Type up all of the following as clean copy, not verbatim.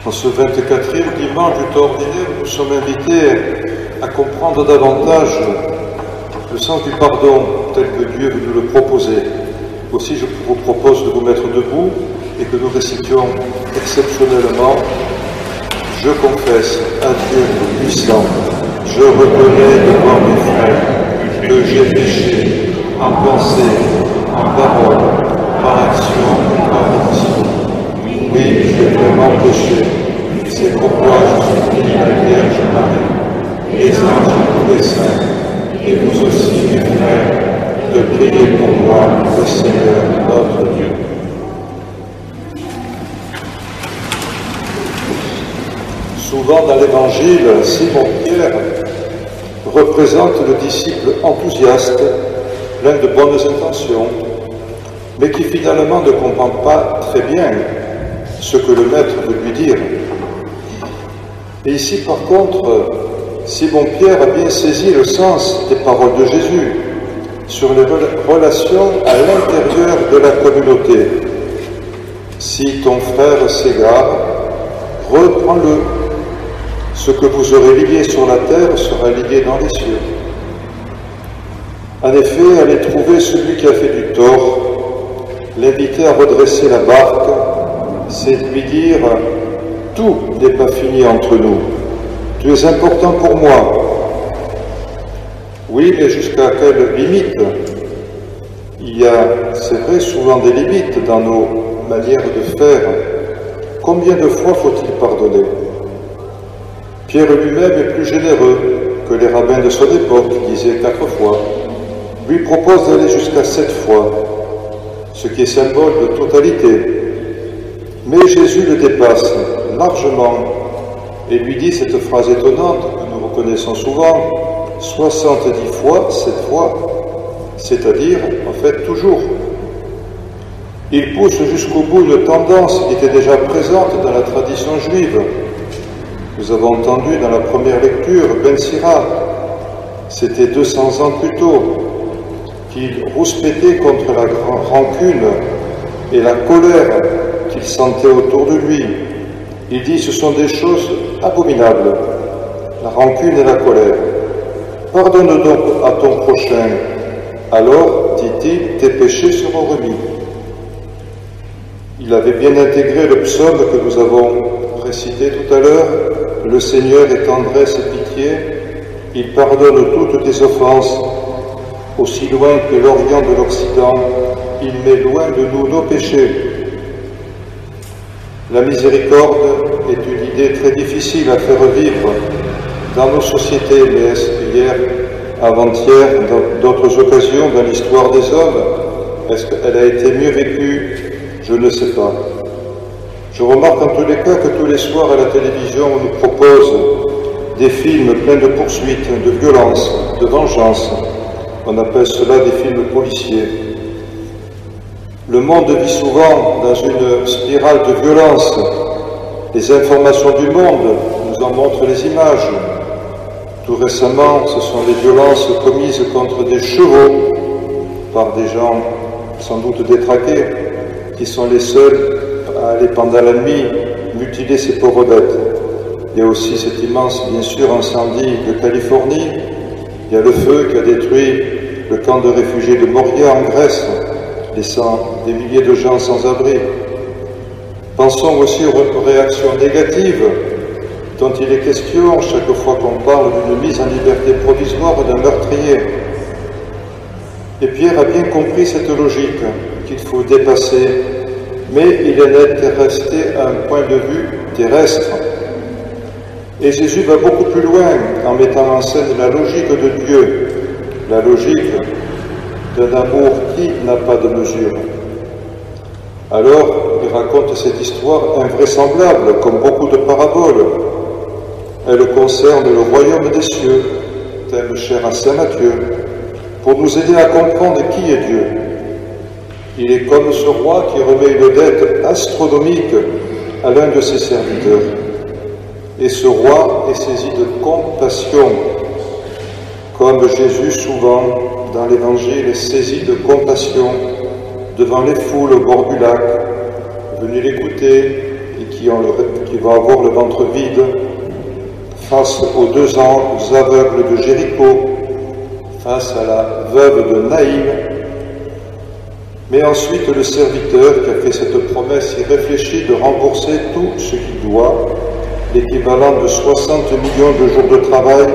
En ce 24e dimanche du temps ordinaire, nous sommes invités à comprendre davantage le sens du pardon tel que Dieu veut nous le proposer. Aussi, je vous propose de vous mettre debout et que nous récitions exceptionnellement « Je confesse à Dieu puissant, je reconnais devant mes frères que j'ai péché en pensée, en parole, par action, par omission. Oui, j'ai vraiment péché. C'est pourquoi je suis pris à la Vierge Marie, les anges et tous les saints, et vous aussi, mes frères, de prier pour moi, le Seigneur, notre Dieu. Souvent dans l'Évangile, Simon-Pierre représente le disciple enthousiaste, plein de bonnes intentions, mais qui finalement ne comprend pas très bien ce que le Maître veut lui dire. Et ici, par contre, Simon-Pierre a bien saisi le sens des paroles de Jésus sur les relations à l'intérieur de la communauté. Si ton frère s'égare, reprends-le. Ce que vous aurez lié sur la terre sera lié dans les cieux. En effet, aller trouver celui qui a fait du tort, l'inviter à redresser la barque, c'est lui dire « Tout n'est pas fini entre nous. Tu es important pour moi. » Oui, mais jusqu'à quelle limite? Il y a, c'est vrai, souvent des limites dans nos manières de faire. Combien de fois faut-il pardonner? Pierre lui-même est plus généreux que les rabbins de son époque, qui disaient 4 fois. Lui propose d'aller jusqu'à 7 fois, ce qui est symbole de totalité. Mais Jésus le dépasse largement et lui dit cette phrase étonnante que nous reconnaissons souvent, 70 fois, 7 fois, c'est-à-dire, en fait, toujours. Il pousse jusqu'au bout une tendance qui était déjà présente dans la tradition juive. Nous avons entendu dans la première lecture Ben Sira, c'était 200 ans plus tôt, qu'il rouspétait contre la rancune et la colère qu'il sentait autour de lui. Il dit, ce sont des choses abominables, la rancune et la colère. Pardonne donc à ton prochain, alors, dit-il, tes péchés seront remis. Il avait bien intégré le psaume que nous avons récité tout à l'heure, le Seigneur est tendresse et pitié, il pardonne toutes tes offenses, aussi loin que l'Orient de l'Occident, il met loin de nous nos péchés. La miséricorde est une idée très difficile à faire vivre dans nos sociétés, mais est-ce qu'hier, avant-hier, dans d'autres occasions dans l'histoire des hommes, est-ce qu'elle a été mieux vécue? Je ne sais pas. Je remarque en tous les cas que tous les soirs à la télévision, on nous propose des films pleins de poursuites, de violence, de vengeance. On appelle cela des films policiers. Le monde vit souvent dans une spirale de violence. Les informations du monde nous en montrent les images. Tout récemment, ce sont les violences commises contre des chevaux par des gens sans doute détraqués, qui sont les seuls à aller pendant la nuit mutiler ces pauvres bêtes. Il y a aussi cet immense, bien sûr, incendie de Californie. Il y a le feu qui a détruit le camp de réfugiés de Moria en Grèce, laissant des milliers de gens sans abri. Pensons aussi aux réactions négatives dont il est question chaque fois qu'on parle d'une mise en liberté provisoire d'un meurtrier. Et Pierre a bien compris cette logique qu'il faut dépasser, mais il en est resté à un point de vue terrestre. Et Jésus va beaucoup plus loin en mettant en scène la logique de Dieu, la logique d'un amour qui n'a pas de mesure. Alors, il raconte cette histoire invraisemblable, comme beaucoup de paraboles. Elle concerne le royaume des cieux, thème cher à saint Matthieu, pour nous aider à comprendre qui est Dieu. Il est comme ce roi qui remet une dette astronomique à l'un de ses serviteurs. Et ce roi est saisi de compassion, comme Jésus souvent dans l'Évangile est saisi de compassion devant les foules au bord du lac, venues l'écouter et qui va avoir le ventre vide face aux 2 aveugles de Jéricho, face à la veuve de Naïm. Mais ensuite, le serviteur qui a fait cette promesse y réfléchit de rembourser tout ce qu'il doit, l'équivalent de 60 millions de jours de travail,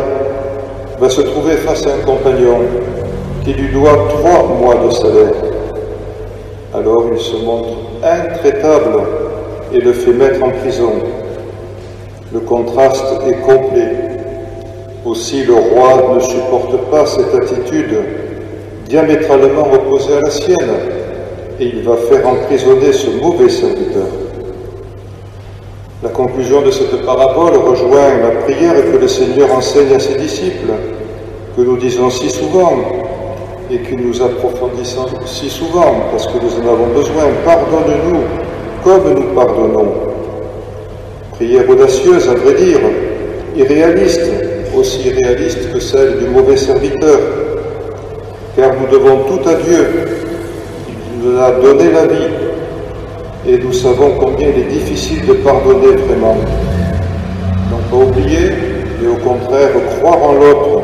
va se trouver face à un compagnon qui lui doit 3 mois de salaire. Alors il se montre intraitable et le fait mettre en prison. Le contraste est complet. Aussi le roi ne supporte pas cette attitude diamétralement opposée à la sienne, et il va faire emprisonner ce mauvais serviteur. La conclusion de cette parabole rejoint la prière que le Seigneur enseigne à ses disciples, que nous disons si souvent et que nous approfondissons si souvent, parce que nous en avons besoin. Pardonne-nous comme nous pardonnons. Prière audacieuse, à vrai dire, irréaliste, aussi irréaliste que celle du mauvais serviteur, car nous devons tout à Dieu. Il nous a donné la vie, et nous savons combien il est difficile de pardonner vraiment. Donc pas oublier, mais au contraire croire en l'autre,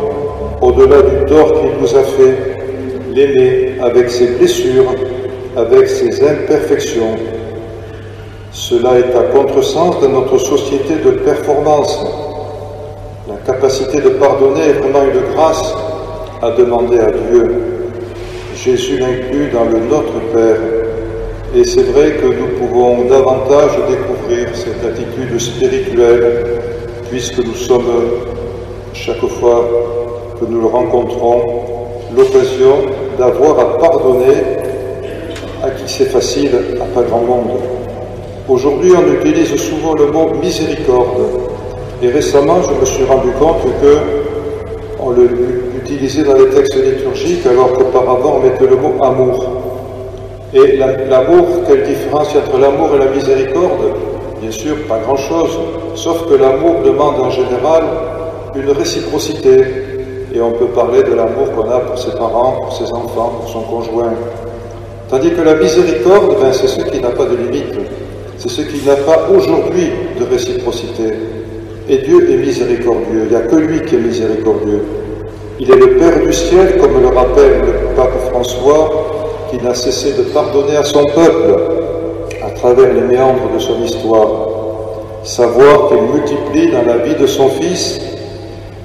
au-delà du tort qu'il nous a fait, l'aimer avec ses blessures, avec ses imperfections. Cela est à contresens de notre société de performance. La capacité de pardonner est vraiment une grâce à demander à Dieu. Jésus l'inclut dans le Notre Père. Et c'est vrai que nous pouvons davantage découvrir cette attitude spirituelle, puisque nous sommes, chaque fois que nous le rencontrons, l'occasion d'avoir à pardonner à qui c'est facile, à pas grand monde. Aujourd'hui, on utilise souvent le mot miséricorde. Et récemment, je me suis rendu compte qu'on l'utilisait dans les textes liturgiques, alors qu'auparavant, on mettait le mot amour. Et l'amour, quelle différence entre l'amour et la miséricorde? Bien sûr, pas grand-chose, sauf que l'amour demande en général une réciprocité. Et on peut parler de l'amour qu'on a pour ses parents, pour ses enfants, pour son conjoint. Tandis que la miséricorde, c'est ce qui n'a pas de limite. C'est ce qui n'a pas aujourd'hui de réciprocité. Et Dieu est miséricordieux. Il n'y a que lui qui est miséricordieux. Il est le Père du ciel, comme le rappelle le pape François, qui n'a cessé de pardonner à son peuple à travers les méandres de son histoire. Savoir qu'il multiplie dans la vie de son Fils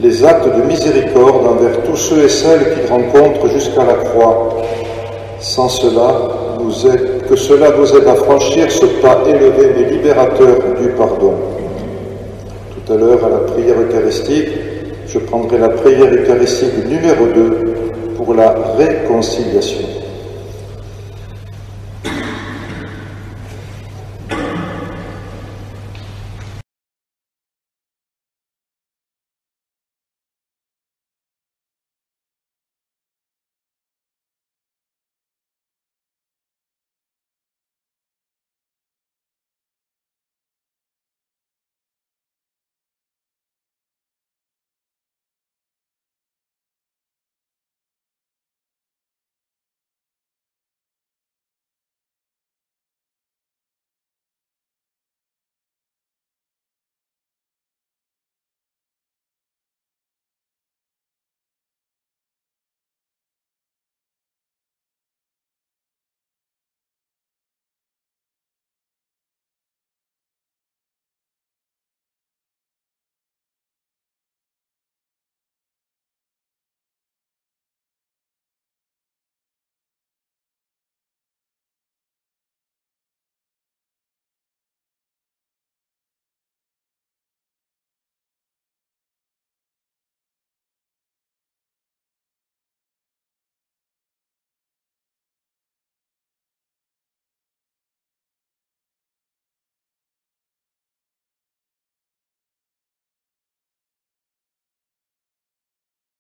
les actes de miséricorde envers tous ceux et celles qu'il rencontre jusqu'à la croix. Sans cela, que cela nous aide à franchir ce pas élevé mais libérateur du pardon. Tout à l'heure, à la prière eucharistique, je prendrai la prière eucharistique numéro 2 pour la réconciliation.